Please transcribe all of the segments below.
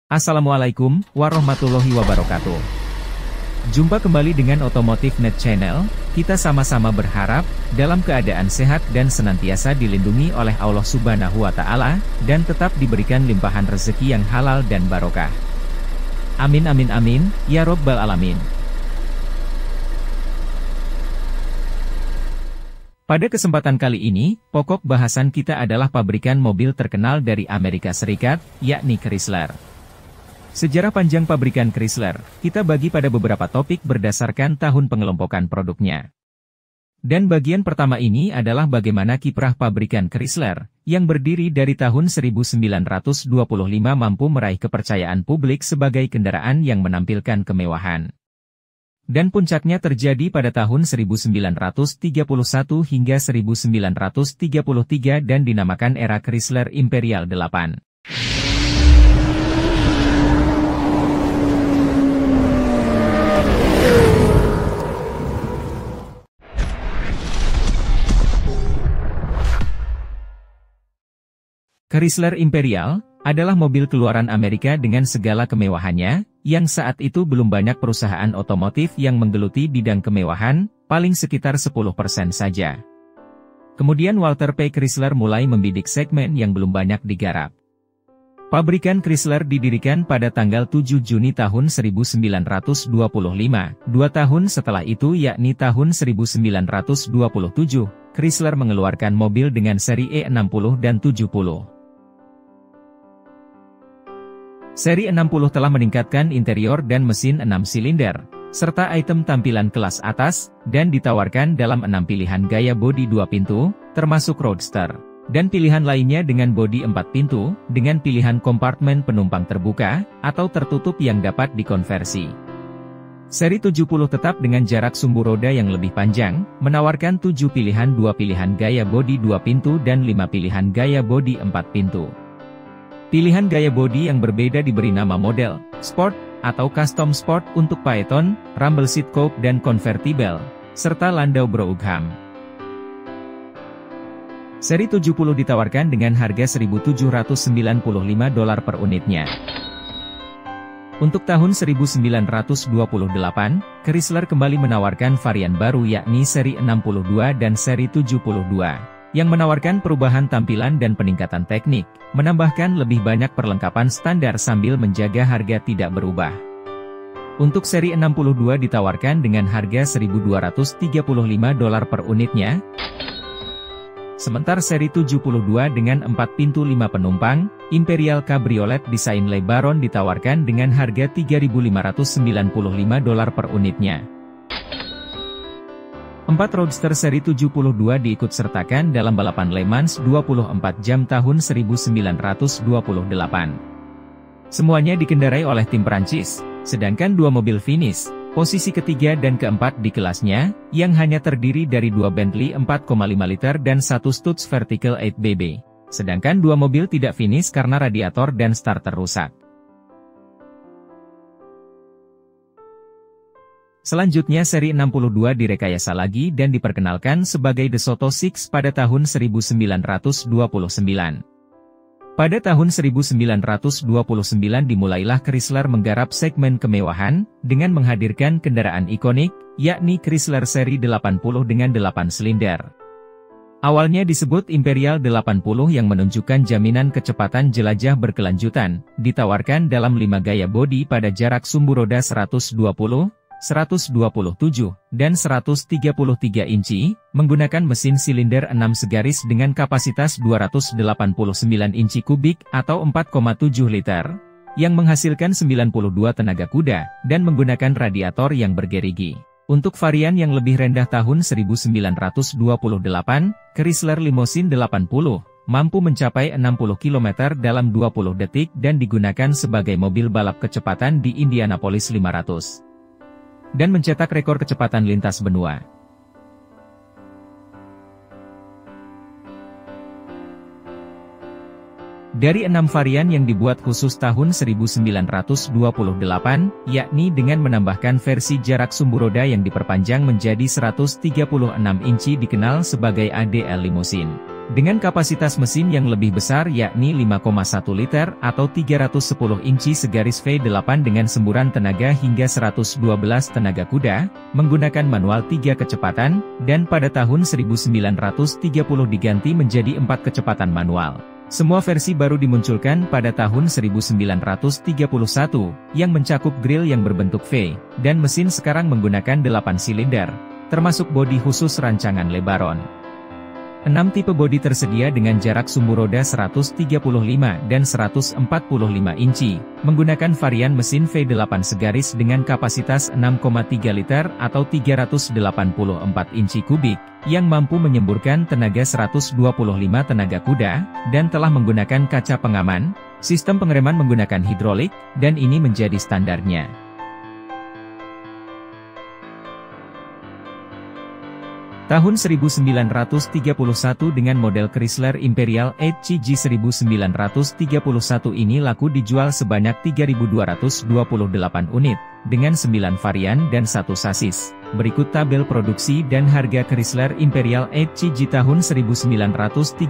Assalamualaikum warahmatullahi wabarakatuh. Jumpa kembali dengan Otomotif Net Channel. Kita sama-sama berharap dalam keadaan sehat dan senantiasa dilindungi oleh Allah Subhanahu wa Ta'ala, dan tetap diberikan limpahan rezeki yang halal dan barokah. Amin amin amin ya robbal alamin. Pada kesempatan kali ini, pokok bahasan kita adalah pabrikan mobil terkenal dari Amerika Serikat, yakni Chrysler. Sejarah panjang pabrikan Chrysler, kita bagi pada beberapa topik berdasarkan tahun pengelompokan produknya. Dan bagian pertama ini adalah bagaimana kiprah pabrikan Chrysler, yang berdiri dari tahun 1925 mampu meraih kepercayaan publik sebagai kendaraan yang menampilkan kemewahan. Dan puncaknya terjadi pada tahun 1931 hingga 1933 dan dinamakan era Chrysler Imperial 8. Chrysler Imperial adalah mobil keluaran Amerika dengan segala kemewahannya, yang saat itu belum banyak perusahaan otomotif yang menggeluti bidang kemewahan, paling sekitar 10% saja. Kemudian Walter P. Chrysler mulai membidik segmen yang belum banyak digarap. Pabrikan Chrysler didirikan pada tanggal 7 Juni tahun 1925, 2 tahun setelah itu yakni tahun 1927, Chrysler mengeluarkan mobil dengan seri E60 dan 70. Seri 60 telah meningkatkan interior dan mesin 6 silinder, serta item tampilan kelas atas, dan ditawarkan dalam 6 pilihan gaya bodi 2 pintu, termasuk Roadster, dan pilihan lainnya dengan bodi 4 pintu, dengan pilihan kompartemen penumpang terbuka, atau tertutup yang dapat dikonversi. Seri 70 tetap dengan jarak sumbu roda yang lebih panjang, menawarkan 7 pilihan 2 pilihan gaya bodi 2 pintu dan 5 pilihan gaya bodi 4 pintu. Pilihan gaya bodi yang berbeda diberi nama model Sport atau Custom Sport untuk Phaeton, Rumble Seat Coupe dan Convertible, serta Landau Brougham. Seri 70 ditawarkan dengan harga $1.795 per unitnya. Untuk tahun 1928, Chrysler kembali menawarkan varian baru yakni seri 62 dan seri 72. Yang menawarkan perubahan tampilan dan peningkatan teknik, menambahkan lebih banyak perlengkapan standar sambil menjaga harga tidak berubah. Untuk seri 62 ditawarkan dengan harga $1.235 per unitnya. Sementara seri 72 dengan 4 pintu 5 penumpang, Imperial Cabriolet desain Le Baron ditawarkan dengan harga $3.595 per unitnya. 4 Roadster seri 72 diikut-sertakan dalam balapan Le Mans 24 jam tahun 1928. Semuanya dikendarai oleh tim Prancis, sedangkan 2 mobil finish, posisi ketiga dan keempat di kelasnya, yang hanya terdiri dari 2 Bentley 4,5 liter dan 1 Stutz Vertical 8BB. Sedangkan 2 mobil tidak finish karena radiator dan starter rusak. Selanjutnya seri 62 direkayasa lagi dan diperkenalkan sebagai The Soto Six pada tahun 1929. Pada tahun 1929 dimulailah Chrysler menggarap segmen kemewahan, dengan menghadirkan kendaraan ikonik, yakni Chrysler seri 80 dengan 8 silinder. Awalnya disebut Imperial 80 yang menunjukkan jaminan kecepatan jelajah berkelanjutan, ditawarkan dalam 5 gaya bodi pada jarak sumbu roda 120, 127, dan 133 inci, menggunakan mesin silinder 6 segaris dengan kapasitas 289 inci kubik atau 4,7 liter, yang menghasilkan 92 tenaga kuda, dan menggunakan radiator yang bergerigi. Untuk varian yang lebih rendah tahun 1928, Chrysler Limousine 80, mampu mencapai 60 km dalam 20 detik dan digunakan sebagai mobil balap kecepatan di Indianapolis 500. Dan mencetak rekor kecepatan lintas benua. Dari 6 varian yang dibuat khusus tahun 1928, yakni dengan menambahkan versi jarak sumbu roda yang diperpanjang menjadi 136 inci dikenal sebagai ADL Limousine. Dengan kapasitas mesin yang lebih besar yakni 5,1 liter atau 310 inci segaris V8 dengan semburan tenaga hingga 112 tenaga kuda, menggunakan manual 3 kecepatan, dan pada tahun 1930 diganti menjadi 4 kecepatan manual. Semua versi baru dimunculkan pada tahun 1931, yang mencakup grill yang berbentuk V, dan mesin sekarang menggunakan 8 silinder, termasuk bodi khusus rancangan LeBaron. 6 tipe bodi tersedia dengan jarak sumbu roda 135 dan 145 inci, menggunakan varian mesin V8 segaris dengan kapasitas 6,3 liter atau 384 inci kubik, yang mampu menyemburkan tenaga 125 tenaga kuda, dan telah menggunakan kaca pengaman, sistem pengereman menggunakan hidrolik, dan ini menjadi standarnya. Tahun 1931 dengan model Chrysler Imperial 8CG 1931 ini laku dijual sebanyak 3.228 unit, dengan 9 varian dan 1 sasis. Berikut tabel produksi dan harga Chrysler Imperial 8CG tahun 1931.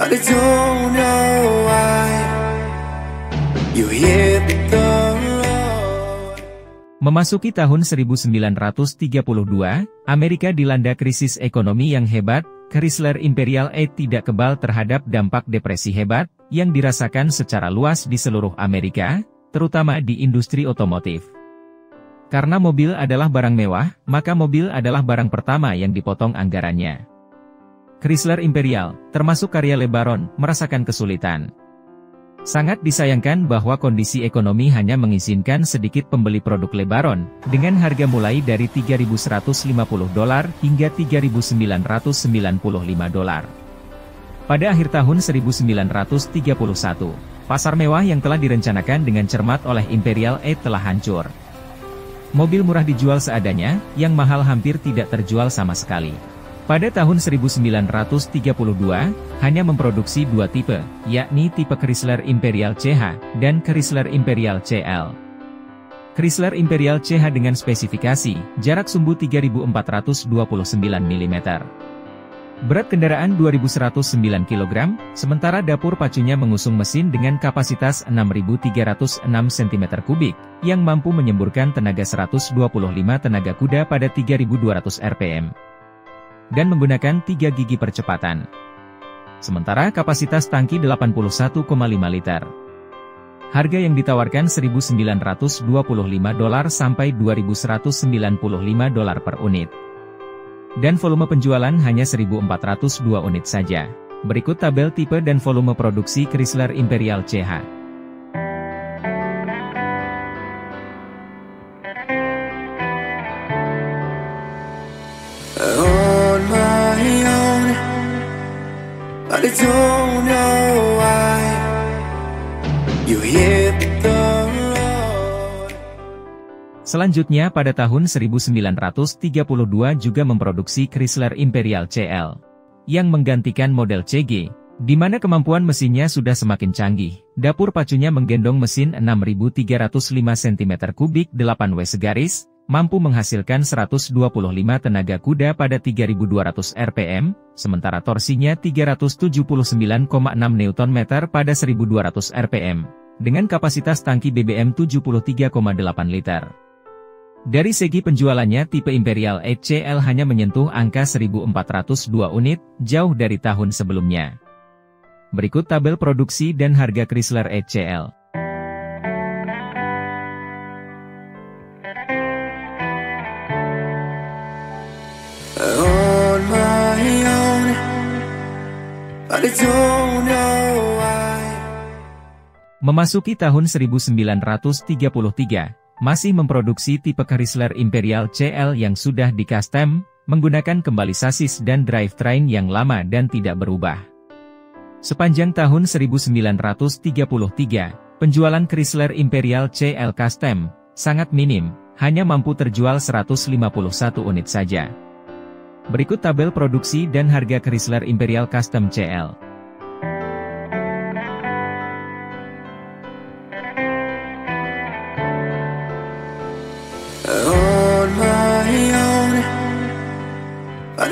I don't know why you hit the road. Memasuki tahun 1932, Amerika dilanda krisis ekonomi yang hebat. Chrysler Imperial 8 tidak kebal terhadap dampak depresi hebat, yang dirasakan secara luas di seluruh Amerika, terutama di industri otomotif. Karena mobil adalah barang mewah, maka mobil adalah barang pertama yang dipotong anggarannya. Chrysler Imperial, termasuk karya LeBaron, merasakan kesulitan. Sangat disayangkan bahwa kondisi ekonomi hanya mengizinkan sedikit pembeli produk LeBaron, dengan harga mulai dari $3.150 hingga $3.995. Pada akhir tahun 1931, pasar mewah yang telah direncanakan dengan cermat oleh Imperial 8 telah hancur. Mobil murah dijual seadanya, yang mahal hampir tidak terjual sama sekali. Pada tahun 1932, hanya memproduksi 2 tipe, yakni tipe Chrysler Imperial CH, dan Chrysler Imperial CL. Chrysler Imperial CH dengan spesifikasi, jarak sumbu 3.429 mm. Berat kendaraan 2.109 kg, sementara dapur pacunya mengusung mesin dengan kapasitas 6.306 cm3, yang mampu menyemburkan tenaga 125 tenaga kuda pada 3.200 rpm. Dan menggunakan 3 gigi percepatan. Sementara kapasitas tangki 81,5 liter. Harga yang ditawarkan $1.925 sampai $2.195 per unit. Dan volume penjualan hanya 1.402 unit saja. Berikut tabel tipe dan volume produksi Chrysler Imperial CH. I don't know why you hit the road. Selanjutnya pada tahun 1932 juga memproduksi Chrysler Imperial CL, yang menggantikan model CG, di mana kemampuan mesinnya sudah semakin canggih. Dapur pacunya menggendong mesin 6.305 cm3 8W segaris, mampu menghasilkan 125 tenaga kuda pada 3.200 rpm, sementara torsinya 379,6 Nm pada 1.200 rpm, dengan kapasitas tangki BBM 73,8 liter. Dari segi penjualannya tipe Imperial 8 CL hanya menyentuh angka 1.402 unit, jauh dari tahun sebelumnya. Berikut tabel produksi dan harga Chrysler 8 CL. Memasuki tahun 1933, masih memproduksi tipe Chrysler Imperial CL yang sudah di-custom, menggunakan kembali sasis dan drivetrain yang lama dan tidak berubah. Sepanjang tahun 1933, penjualan Chrysler Imperial CL Custom sangat minim, hanya mampu terjual 151 unit saja. Berikut tabel produksi dan harga Chrysler Imperial Custom CL.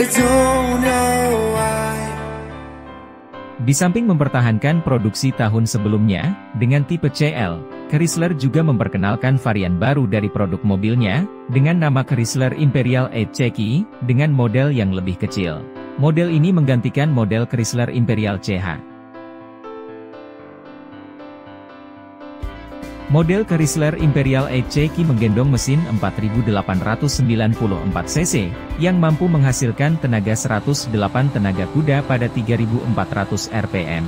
but I don't know why. Di samping mempertahankan produksi tahun sebelumnya, dengan tipe CL, Chrysler juga memperkenalkan varian baru dari produk mobilnya, dengan nama Chrysler Imperial E-Checky, dengan model yang lebih kecil. Model ini menggantikan model Chrysler Imperial CH. Model Chrysler Imperial E-Checky menggendong mesin 4.894 cc, yang mampu menghasilkan tenaga 108 tenaga kuda pada 3.400 rpm.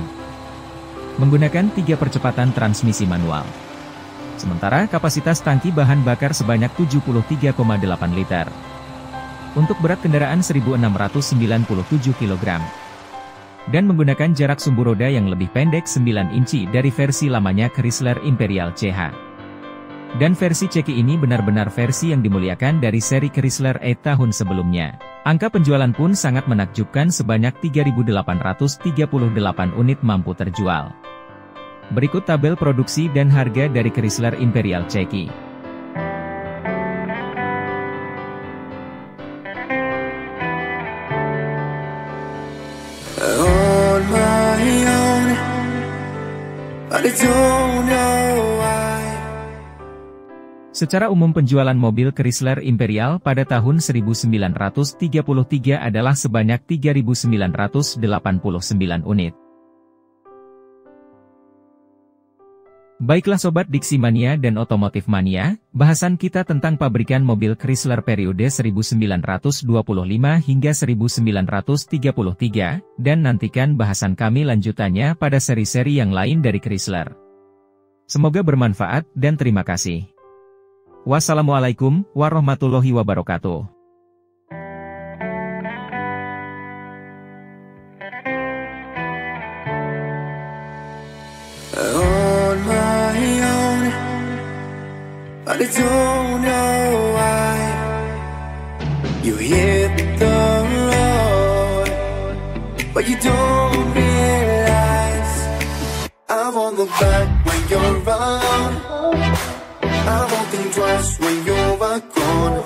Menggunakan 3 percepatan transmisi manual. Sementara kapasitas tangki bahan bakar sebanyak 73,8 liter. Untuk berat kendaraan 1.697 kg. Dan menggunakan jarak sumbu roda yang lebih pendek 9 inci dari versi lamanya Chrysler Imperial CH. Dan versi Checky ini benar-benar versi yang dimuliakan dari seri Chrysler E tahun sebelumnya. Angka penjualan pun sangat menakjubkan, sebanyak 3.838 unit mampu terjual. Berikut tabel produksi dan harga dari Chrysler Imperial Checky. Secara umum penjualan mobil Chrysler Imperial pada tahun 1933 adalah sebanyak 3.989 unit. Baiklah Sobat Diksi Mania dan Otomotif Mania, bahasan kita tentang pabrikan mobil Chrysler periode 1925 hingga 1933, dan nantikan bahasan kami lanjutannya pada seri-seri yang lain dari Chrysler. Semoga bermanfaat dan terima kasih. Wassalamualaikum warahmatullahi wabarakatuh. But I don't know why you hit the road, but you don't realize I'm on the back when you're around. I won't think twice when you're gone.